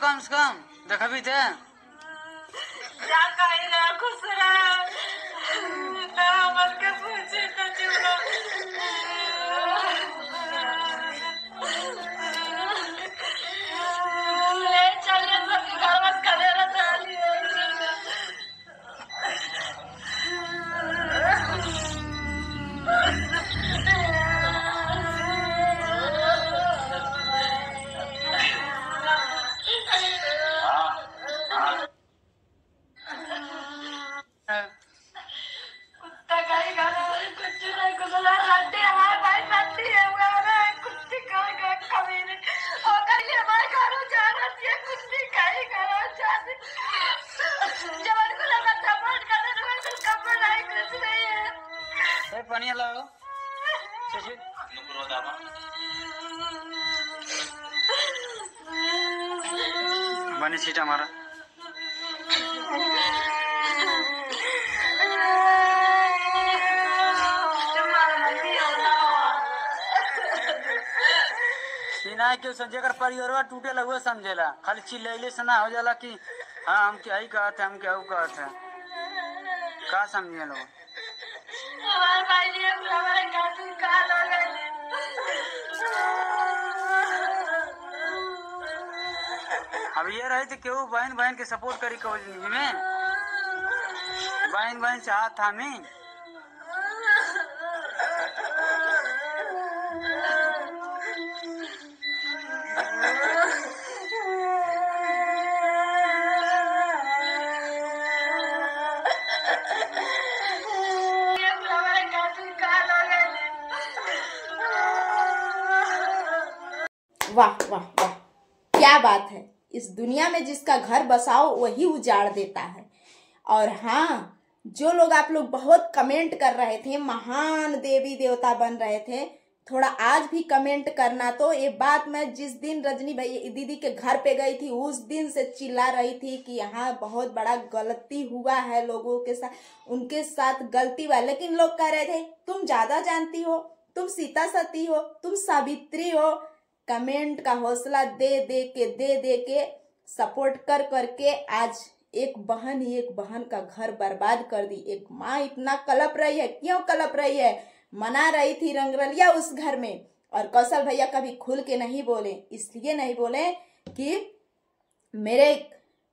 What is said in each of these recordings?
कम से कम देखबी थे खुश रह मत के पूछे तो चुनो ले चलिए सब घर में खड़े रहता कुत्ता कहीं घर कुछ नहीं कुछ रड्डी हमारे भाई रड्डी है कुत्ती कहीं कभी नहीं और कहीं हमारे घरों जा रही है कुत्ती कहीं घरों जाती जब उनको लगा सपोर्ट करने तो मैं कुछ कपड़ा नहीं कुछ नहीं है पानी लाओ बनी सीट हमारा ना क्यों समझे कर परिवार टूटे लगे समझेला खाली चिल्लाइले से ना हो जाला कि हाँ हम क्या ही कहते हम क्या कहते हैं का समझे लोग हमारे भाई ने हमारे घर का लगा अब ये रहे थे क्यों बहन बहन के सपोर्ट करी कहो जिंदगी में बहन बहन से हाथ थामी वाह वाह वाह, क्या बात है। इस दुनिया में जिसका घर बसाओ वही उजाड़ देता है। और हाँ, जो लोग आप लोग बहुत कमेंट कर रहे थे, महान देवी देवता बन रहे थे, थोड़ा आज भी कमेंट करना। तो ये बात मैं जिस दिन रजनी भाई दीदी के घर पे गई थी उस दिन से चिल्ला रही थी कि यहाँ बहुत बड़ा गलती हुआ है, लोगों के साथ, उनके साथ गलती हुआ। लेकिन लोग कह रहे थे तुम ज्यादा जानती हो, तुम सीता सती हो, तुम सावित्री हो। कमेंट का हौसला दे दे के सपोर्ट कर करके आज एक बहन ही एक बहन का घर बर्बाद कर दी। एक माँ इतना कलप रही है, क्यों कलप रही है? मना रही थी रंगरलिया उस घर में। और कौशल भैया कभी खुल के नहीं बोले, इसलिए नहीं बोले कि मेरे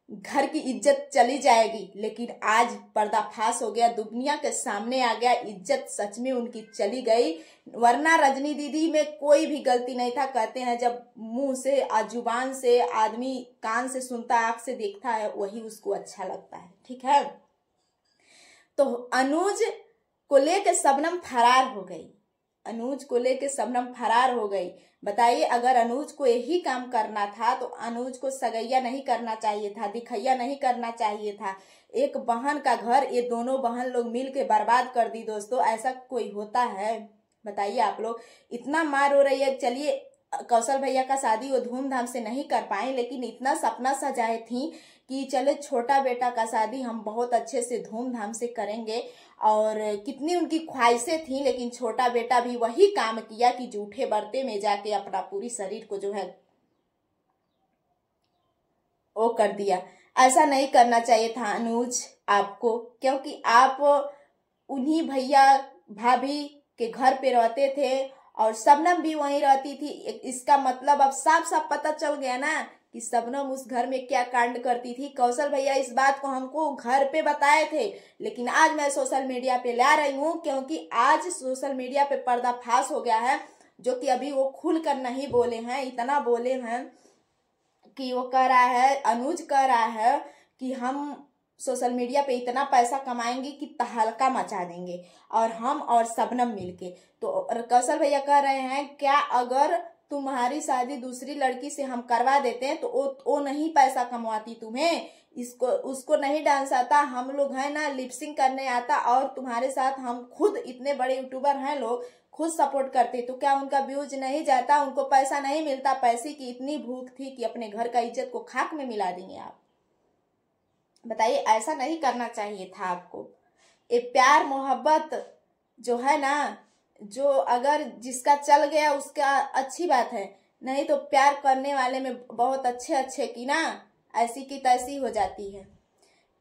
घर की इज्जत चली जाएगी। लेकिन आज पर्दाफाश हो गया, दुनिया के सामने आ गया, इज्जत सच में उनकी चली गई। वरना रजनी दीदी में कोई भी गलती नहीं था। कहते हैं जब मुंह से जुबान से आदमी कान से सुनता है, आंख से देखता है, वही उसको अच्छा लगता है। ठीक है, तो अनुज को लेके शबनम फरार हो गई। अनुज को लेके शबनम फरार हो गई। बताइए, अगर अनुज को यही काम करना था तो अनुज को सगैया नहीं करना चाहिए था, दिखैया नहीं करना चाहिए था। एक बहन का घर ये दोनों बहन लोग मिल के बर्बाद कर दी। दोस्तों, ऐसा कोई होता है? बताइए आप लोग। इतना मार हो रही है। चलिए, कौशल भैया का शादी वो धूमधाम से नहीं कर पाए, लेकिन इतना सपना सजाए थी कि चले छोटा बेटा का शादी हम बहुत अच्छे से धूमधाम से करेंगे। और कितनी उनकी ख्वाहिशें थी, लेकिन छोटा बेटा भी वही काम किया कि जूठे बर्ते में जाके अपना पूरी शरीर को जो है वो कर दिया। ऐसा नहीं करना चाहिए था अनुज आपको, क्योंकि आप उन्हीं भैया भाभी के घर पे रहते थे और शबनम भी वहीं रहती थी। इसका मतलब अब साफ साफ पता चल गया ना कि शबनम उस घर में क्या कांड करती थी। कौशल भैया इस बात को हमको घर पे बताए थे, लेकिन आज मैं सोशल मीडिया पे ला रही हूँ, क्योंकि आज सोशल मीडिया पे पर्दाफाश हो गया है, जो कि अभी वो खुलकर नहीं बोले हैं। इतना बोले हैं कि वो कह रहा है, अनुज कह रहा है कि हम सोशल मीडिया पे इतना पैसा कमाएंगे कि तहलका मचा देंगे, और हम और शबनम मिलके। तो कौशल भैया कह रहे हैं, क्या अगर तुम्हारी शादी दूसरी लड़की से हम करवा देते हैं तो वो नहीं पैसा कमवाती तुम्हें? इसको उसको नहीं डांस आता, हम लोग हैं ना लिपसिंग करने आता, और तुम्हारे साथ हम खुद इतने बड़े यूट्यूबर हैं, लोग खुद सपोर्ट करते, तो क्या उनका व्यूज नहीं जाता? उनको पैसा नहीं मिलता? पैसे की इतनी भूख थी कि अपने घर का इज्जत को खाक में मिला देंगे आप? बताइए, ऐसा नहीं करना चाहिए था आपको। ये प्यार मोहब्बत जो है ना, जो अगर जिसका चल गया उसका अच्छी बात है, नहीं तो प्यार करने वाले में बहुत अच्छे अच्छे की ना ऐसी की तैसी हो जाती है।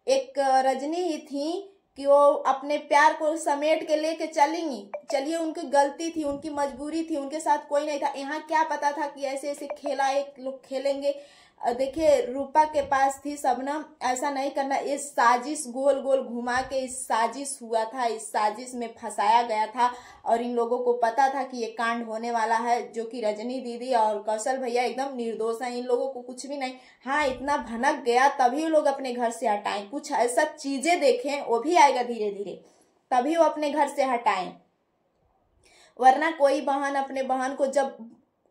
एक रजनी ही थी कि वो अपने प्यार को समेट के लेके चलेंगी, चलिए उनकी गलती थी, उनकी मजबूरी थी, उनके साथ कोई नहीं था। यहाँ क्या पता था कि ऐसे ऐसे खेला एक लोग खेलेंगे। देखिए रूपा के पास थी शबनम, ऐसा नहीं करना। इस साजिश गोल गोल घुमा के इस साजिश हुआ था, इस साजिश में फंसाया गया था और इन लोगों को पता था कि ये कांड होने वाला है, जो कि रजनी दीदी और कौशल भैया एकदम निर्दोष हैं, इन लोगों को कुछ भी नहीं। हाँ इतना भनक गया तभी लोग अपने घर से हटाएं, कुछ ऐसा चीजें देखें, वो भी आएगा धीरे धीरे, तभी वो अपने घर से हटाएं। वरना कोई बहन अपने बहन को, जब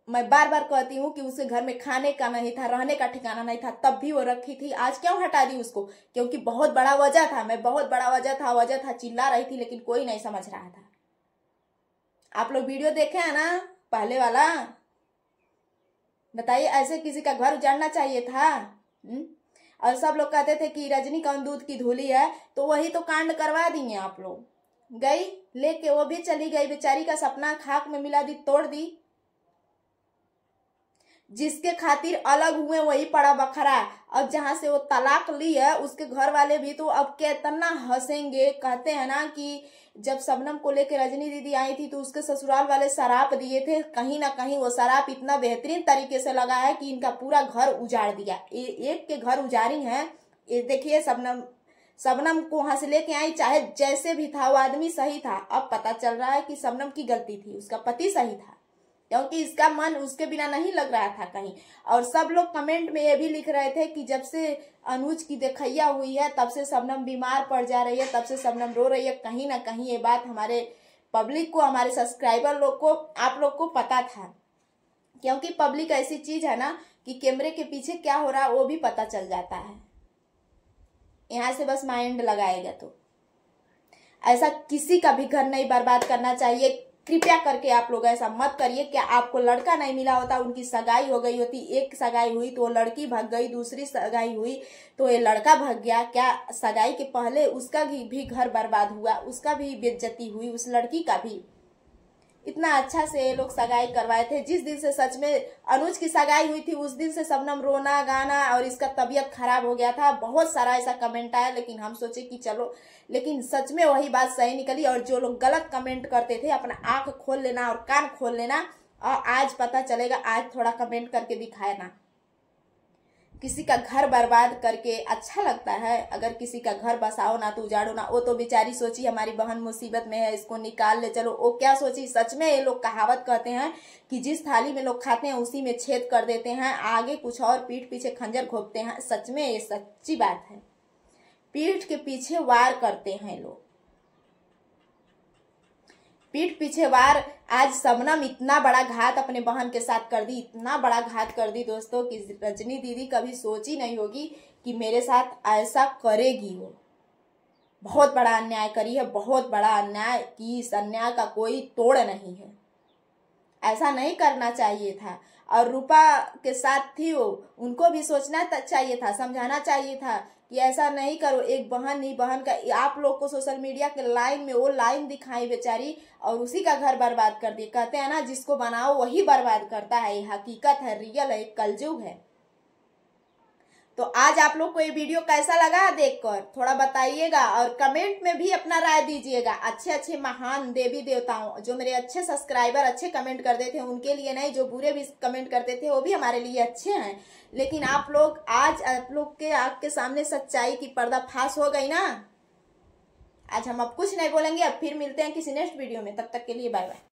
मैं बार बार कहती हूँ कि उसके घर में खाने का नहीं था, रहने का ठिकाना नहीं था, तब भी वो रखी थी। आज क्यों हटा दी उसको? क्योंकि बहुत बड़ा वजह था, मैं बहुत बड़ा वजह था, चिल्ला रही थी लेकिन कोई नहीं समझ रहा था। आप लोग वीडियो देखे हैं ना पहले वाला? बताइए ऐसे किसी का घर उजाड़ना चाहिए था? और सब लोग कहते थे कि रजनी कौन दूध की धूली है, तो वही तो कांड करवा दिए आप लोग। गई लेके वो भी चली गई, बेचारी का सपना खाक में मिला दी, तोड़ दी। जिसके खातिर अलग हुए वही पड़ा बखरा। अब जहां से वो तलाक ली है उसके घर वाले भी तो अब कितना हंसेंगे। कहते हैं ना कि जब शबनम को लेकर रजनी दीदी आई थी तो उसके ससुराल वाले शराब दिए थे, कहीं ना कहीं वो शराब इतना बेहतरीन तरीके से लगा है कि इनका पूरा घर उजाड़ दिया। एक के घर उजाड़ी है। ये देखिए शबनम को वहां से लेके आई, चाहे जैसे भी था वो आदमी सही था। अब पता चल रहा है कि शबनम की गलती थी, उसका पति सही था, क्योंकि इसका मन उसके बिना नहीं लग रहा था कहीं। और सब लोग कमेंट में ये भी लिख रहे थे कि जब से अनुज की देखैया हुई है तब से शबनम बीमार पड़ जा रही है, तब से शबनम रो रही है। कहीं ना कहीं ये बात हमारे पब्लिक को, हमारे सब्सक्राइबर लोग को, आप लोग को पता था। क्योंकि पब्लिक ऐसी चीज है ना कि कैमरे के पीछे क्या हो रहा है वो भी पता चल जाता है, यहाँ से बस माइंड लगाएगा तो। ऐसा किसी का भी घर नहीं बर्बाद करना चाहिए, कृपया करके आप लोग ऐसा मत करिए। क्या आपको लड़का नहीं मिला होता, उनकी सगाई हो गई होती, एक सगाई हुई तो लड़की भाग गई, दूसरी सगाई हुई तो ये लड़का भाग गया, क्या सगाई के पहले उसका भी घर बर्बाद हुआ, उसका भी बेइज्जती हुई, उस लड़की का भी। इतना अच्छा से ये लोग सगाई करवाए थे। जिस दिन से सच में अनुज की सगाई हुई थी उस दिन से शबनम रोना गाना और इसका तबीयत खराब हो गया था। बहुत सारा ऐसा कमेंट आया, लेकिन हम सोचे कि चलो, लेकिन सच में वही बात सही निकली। और जो लोग गलत कमेंट करते थे अपना आंख खोल लेना और कान खोल लेना, और आज पता चलेगा, आज थोड़ा कमेंट करके दिखाए ना। किसी का घर बर्बाद करके अच्छा लगता है? अगर किसी का घर बसाओ ना तो उजाड़ो ना। वो तो बेचारी सोची हमारी बहन मुसीबत में है, इसको निकाल ले चलो। वो क्या सोची? सच में ये लोग कहावत कहते हैं कि जिस थाली में लोग खाते हैं उसी में छेद कर देते हैं, आगे कुछ और पीठ पीछे खंजर घोंपते हैं। सच में ये सच्ची बात है, पीठ के पीछे वार करते हैं लोग, पीठ पीछे वार। आज शबनम इतना बड़ा घात अपने बहन के साथ कर दी, इतना बड़ा घात कर दी दोस्तों कि रजनी दीदी कभी सोची नहीं होगी कि मेरे साथ ऐसा करेगी। वो बहुत बड़ा अन्याय करी है, बहुत बड़ा अन्याय की। इस अन्याय का कोई तोड़ नहीं है, ऐसा नहीं करना चाहिए था। और रूपा के साथ थी वो, उनको भी सोचना चाहिए था, समझाना चाहिए था कि ऐसा नहीं करो। एक बहन नहीं, बहन का आप लोग को सोशल मीडिया के लाइन में वो लाइन दिखाई बेचारी, और उसी का घर बर्बाद कर दिए। कहते हैं ना जिसको बनाओ वही बर्बाद करता है, ये हकीकत है, रियल है, कलयुग है। तो आज आप लोग को ये वीडियो कैसा लगा देखकर थोड़ा बताइएगा, और कमेंट में भी अपना राय दीजिएगा। अच्छे अच्छे महान देवी देवताओं, जो मेरे अच्छे सब्सक्राइबर अच्छे कमेंट करते थे उनके लिए नहीं, जो बुरे भी कमेंट करते थे वो भी हमारे लिए अच्छे हैं। लेकिन आप लोग, आज आप लोग के आंख के सामने सच्चाई की पर्दाफाश हो गई ना। आज हम अब कुछ नहीं बोलेंगे, अब फिर मिलते हैं किसी नेक्स्ट वीडियो में। तब तक के लिए बाय बाय।